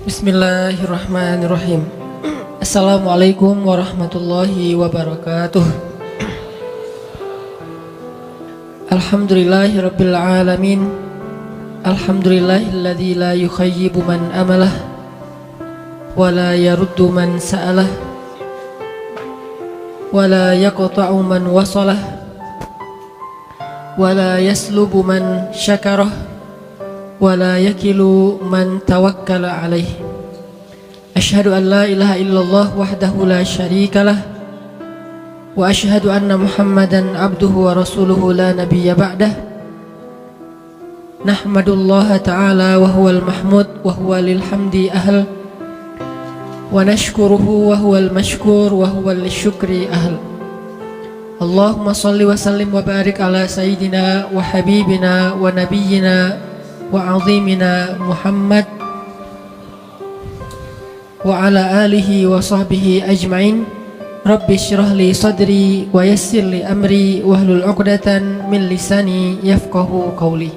Bismillahirrahmanirrahim. Assalamualaikum warahmatullahi wabarakatuh. Alhamdulillahirabbil alamin. Alhamdulillahilladzi la yukhayyibu man amalah wa la yaruddu man sa'alah wa la yaqta'u man wasalah wa la yaslubu man syakarah wala yakilu man tawakkala alaih. Asyhadu an la ilaha illallah wahdahu la syarikalah wa asyhadu anna Muhammadan abduhu wa rasuluhu la nabiyya ba'dah. Nahmadullaha ta'ala wa huwal mahmud wa huwa lil hamdi ahl wa nashkuruhu wa huwal mashkur wa huwal lisyukri ahl. Allahumma salli wa sallim wa barik ala sayyidina wa habibina wa nabiyyina wa azimina Muhammad wa ala alihi wa sahbihi ajma'in. Rabbi syrah li sadri wa yassir li amri wahlul 'uqdatan min lisani yafqahu qawli.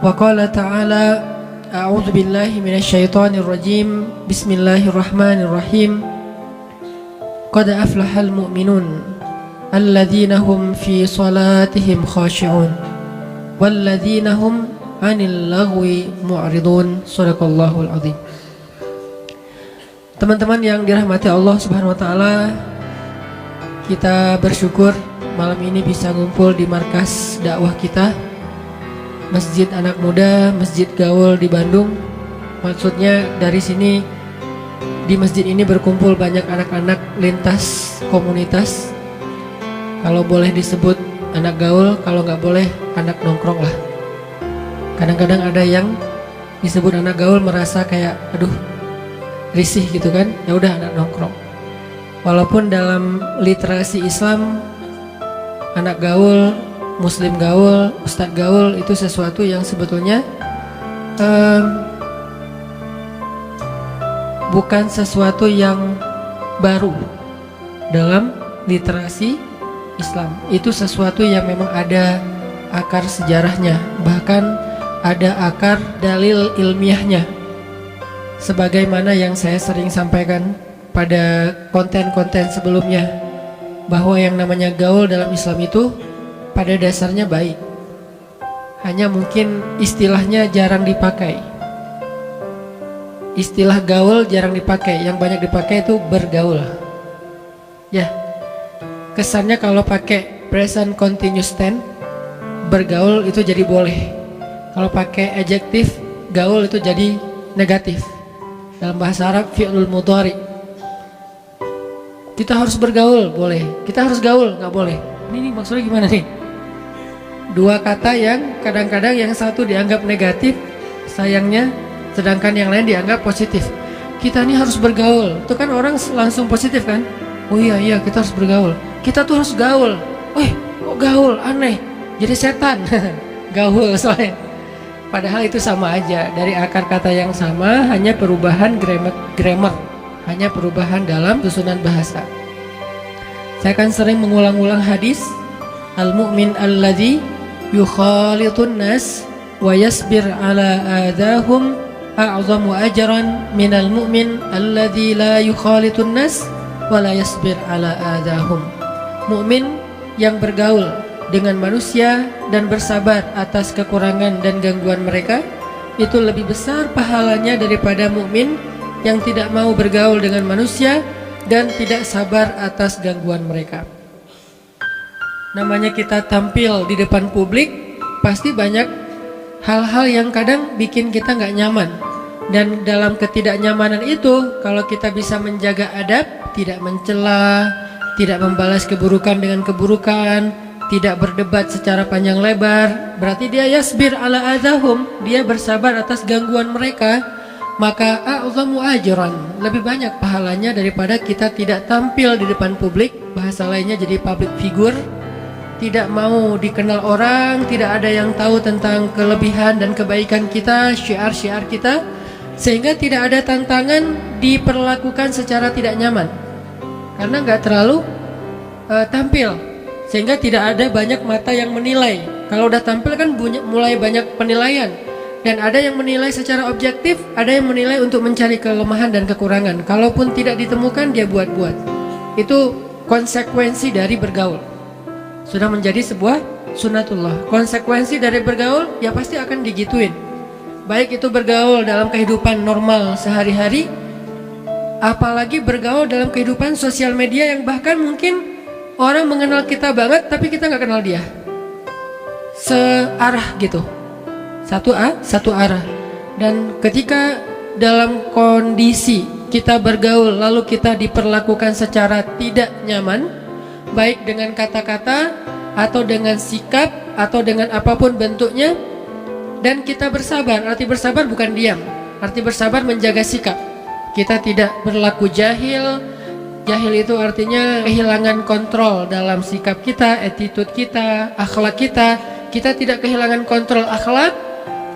Wa qala ta'ala a'udzu billahi minasy syaithanir rajim. Bismillahirrahmanirrahim. Qad aflahal mu'minun alladzina hum fi salatihim khashi'un walladzina hum 'anil lagwi mu'ridun. Shadaqallahul azim. Teman-teman yang dirahmati Allah Subhanahu wa taala, kita bersyukur malam ini bisa ngumpul di markas dakwah kita, Masjid Anak Muda, Masjid Gaul di Bandung. Maksudnya dari sini, di masjid ini berkumpul banyak anak-anak lintas komunitas. Kalau boleh disebut anak gaul, kalau nggak boleh anak nongkrong lah. Kadang-kadang ada yang disebut anak gaul merasa kayak aduh risih gitu kan, ya udah anak nongkrong. Walaupun dalam literasi Islam anak gaul, muslim gaul, ustadz gaul itu sesuatu yang sebetulnya bukan sesuatu yang baru dalam literasi Islam. Itu sesuatu yang memang ada akar sejarahnya, bahkan ada akar dalil ilmiahnya. Sebagaimana yang saya sering sampaikan pada konten-konten sebelumnya, bahwa yang namanya gaul dalam Islam itu pada dasarnya baik. Hanya mungkin istilahnya jarang dipakai. Istilah gaul jarang dipakai, yang banyak dipakai itu bergaul. Ya, kesannya kalau pakai present continuous tense, bergaul itu jadi boleh. Kalau pakai adjektif gaul itu jadi negatif. Dalam bahasa Arab fi'lul mudhari. Kita harus bergaul, boleh. Kita harus gaul, nggak boleh. Ini maksudnya gimana nih? Dua kata yang kadang-kadang yang satu dianggap negatif, sayangnya, sedangkan yang lain dianggap positif. Kita ini harus bergaul. Itu kan orang langsung positif kan? Oh iya kita harus bergaul. Kita tuh harus gaul. Kok gaul? Aneh. Jadi setan. Gaul soalnya. Padahal itu sama aja, dari akar kata yang sama, hanya perubahan grammar, hanya perubahan dalam susunan bahasa. Saya akan sering mengulang-ulang hadis al-mu'min alladzi yukhalitun nas wa yasbir ala adahum a'zamu ajran minal mu'min alladzi la yukhalitun nas wa la yasbir ala adahum. Mukmin yang bergaul dengan manusia dan bersabar atas kekurangan dan gangguan mereka itu lebih besar pahalanya daripada mukmin yang tidak mau bergaul dengan manusia dan tidak sabar atas gangguan mereka. Namanya kita tampil di depan publik, pasti banyak hal-hal yang kadang bikin kita nggak nyaman. Dan dalam ketidaknyamanan itu, kalau kita bisa menjaga adab, tidak mencela, tidak membalas keburukan dengan keburukan, tidak berdebat secara panjang lebar, berarti dia yasbir ala adahum, dia bersabar atas gangguan mereka, maka a'zamu ajran, lebih banyak pahalanya daripada kita tidak tampil di depan publik, bahasa lainnya jadi public figure, tidak mau dikenal orang, tidak ada yang tahu tentang kelebihan dan kebaikan kita, syiar-syiar kita, sehingga tidak ada tantangan diperlakukan secara tidak nyaman karena nggak terlalu tampil. Sehingga tidak ada banyak mata yang menilai. Kalau udah tampil kan mulai banyak penilaian. Dan ada yang menilai secara objektif, ada yang menilai untuk mencari kelemahan dan kekurangan. Kalaupun tidak ditemukan, dia buat-buat. Itu konsekuensi dari bergaul. Sudah menjadi sebuah sunnatullah. Konsekuensi dari bergaul, ya pasti akan digituin. Baik itu bergaul dalam kehidupan normal sehari-hari, apalagi bergaul dalam kehidupan sosial media yang bahkan mungkin orang mengenal kita banget, tapi kita nggak kenal dia. Searah gitu. Satu arah. Dan ketika dalam kondisi kita bergaul lalu kita diperlakukan secara tidak nyaman, baik dengan kata-kata atau dengan sikap atau dengan apapun bentuknya, dan kita bersabar. Arti bersabar bukan diam, arti bersabar menjaga sikap. Kita tidak berlaku jahil. Jahil itu artinya kehilangan kontrol dalam sikap kita, attitude kita, akhlak kita. Kita tidak kehilangan kontrol akhlak,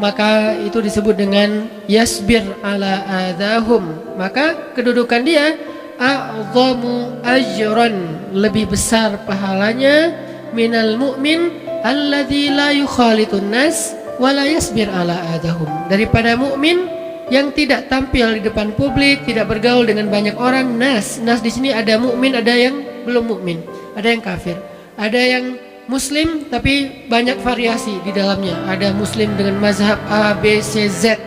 maka itu disebut dengan yasbir ala adahum. Maka kedudukan dia a'zamu ajran, lebih besar pahalanya minal mu'min alladzi la yukhalitun nas wa la yasbir ala adahum, daripada mukmin yang tidak tampil di depan publik, tidak bergaul dengan banyak orang. Nas di sini ada mukmin, ada yang belum mukmin, ada yang kafir, ada yang Muslim tapi banyak variasi di dalamnya. Ada Muslim dengan mazhab A, B, C, Z,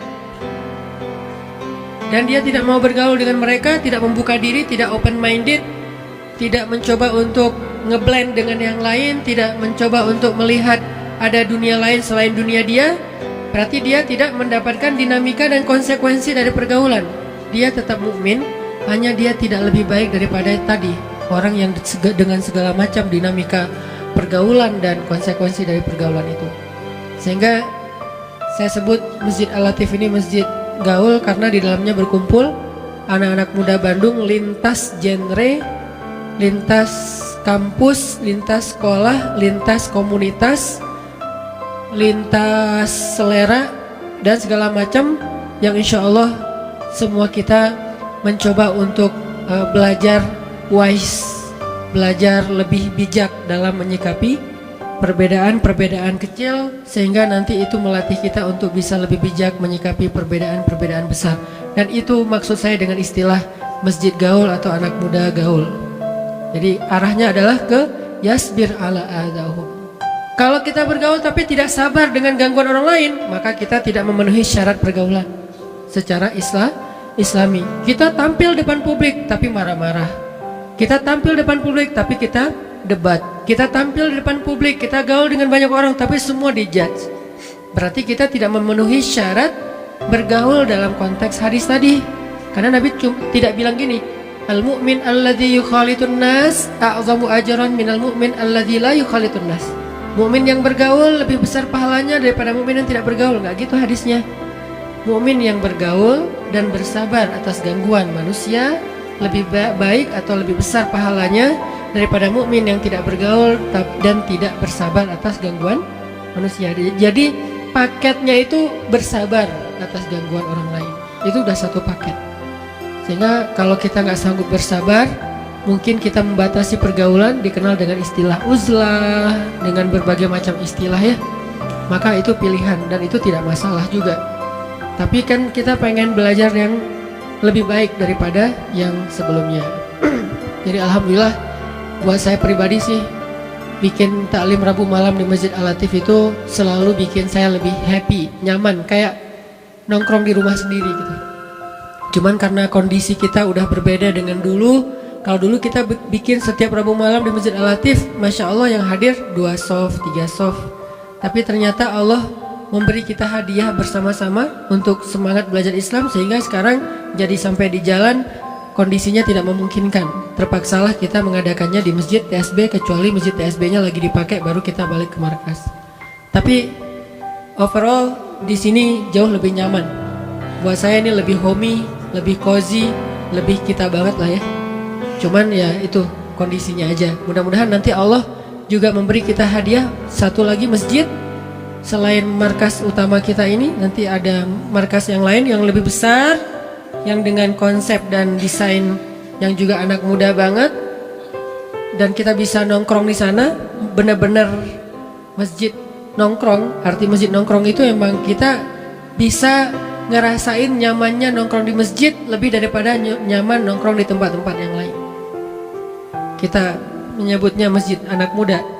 dan dia tidak mau bergaul dengan mereka, tidak membuka diri, tidak open minded, tidak mencoba untuk ngeblend dengan yang lain, tidak mencoba untuk melihat ada dunia lain selain dunia dia. Berarti dia tidak mendapatkan dinamika dan konsekuensi dari pergaulan. Dia tetap mukmin, hanya dia tidak lebih baik daripada tadi orang yang dengan segala macam dinamika pergaulan dan konsekuensi dari pergaulan itu. Sehingga saya sebut Masjid Al-Latif ini masjid gaul karena di dalamnya berkumpul anak-anak muda Bandung lintas genre, lintas kampus, lintas sekolah, lintas komunitas, lintas selera dan segala macam, yang insya Allah semua kita mencoba untuk belajar wise, belajar lebih bijak dalam menyikapi perbedaan-perbedaan kecil, sehingga nanti itu melatih kita untuk bisa lebih bijak menyikapi perbedaan-perbedaan besar. Dan itu maksud saya dengan istilah masjid gaul atau anak muda gaul. Jadi arahnya adalah ke yasbir ala adahum. Kalau kita bergaul tapi tidak sabar dengan gangguan orang lain, maka kita tidak memenuhi syarat pergaulan secara islami. Kita tampil depan publik tapi marah-marah. Kita tampil depan publik tapi kita debat. Kita tampil di depan publik, kita gaul dengan banyak orang tapi semua dijudge. Berarti kita tidak memenuhi syarat bergaul dalam konteks hadis tadi. Karena Nabi tidak bilang gini, al-mu'min alladzi yukhalitun nas a'zamu ajran minal mu'min alladzi la yukhalitun nas. Mukmin yang bergaul lebih besar pahalanya daripada mukmin yang tidak bergaul. Enggak gitu hadisnya. Mukmin yang bergaul dan bersabar atas gangguan manusia lebih baik atau lebih besar pahalanya daripada mukmin yang tidak bergaul dan tidak bersabar atas gangguan manusia. Jadi paketnya itu bersabar atas gangguan orang lain. Itu udah satu paket. Sehingga kalau kita nggak sanggup bersabar, mungkin kita membatasi pergaulan, dikenal dengan istilah uzlah, dengan berbagai macam istilah ya. Maka itu pilihan dan itu tidak masalah juga. Tapi kan kita pengen belajar yang lebih baik daripada yang sebelumnya. Jadi alhamdulillah buat saya pribadi sih, bikin taklim Rabu malam di Masjid Al-Latif itu selalu bikin saya lebih happy, nyaman, kayak nongkrong di rumah sendiri gitu. Cuman karena kondisi kita udah berbeda dengan dulu. Kalau dulu kita bikin setiap Rabu malam di Masjid Al-Latif, Masya Allah yang hadir 2 soft, 3 soft. Tapi ternyata Allah memberi kita hadiah bersama-sama untuk semangat belajar Islam, sehingga sekarang jadi sampai di jalan kondisinya tidak memungkinkan. Terpaksalah kita mengadakannya di Masjid TSB, kecuali Masjid TSB-nya lagi dipakai baru kita balik ke markas. Tapi overall di sini jauh lebih nyaman. Buat saya ini lebih homey, lebih cozy, lebih kita banget lah ya. Cuman ya itu kondisinya aja. Mudah-mudahan nanti Allah juga memberi kita hadiah satu lagi masjid. Selain markas utama kita ini, nanti ada markas yang lain yang lebih besar, yang dengan konsep dan desain yang juga anak muda banget, dan kita bisa nongkrong di sana, benar-benar masjid nongkrong. Arti masjid nongkrong itu emang kita bisa ngerasain nyamannya nongkrong di masjid lebih daripada nyaman nongkrong di tempat-tempat yang lain. Kita menyebutnya masjid anak muda.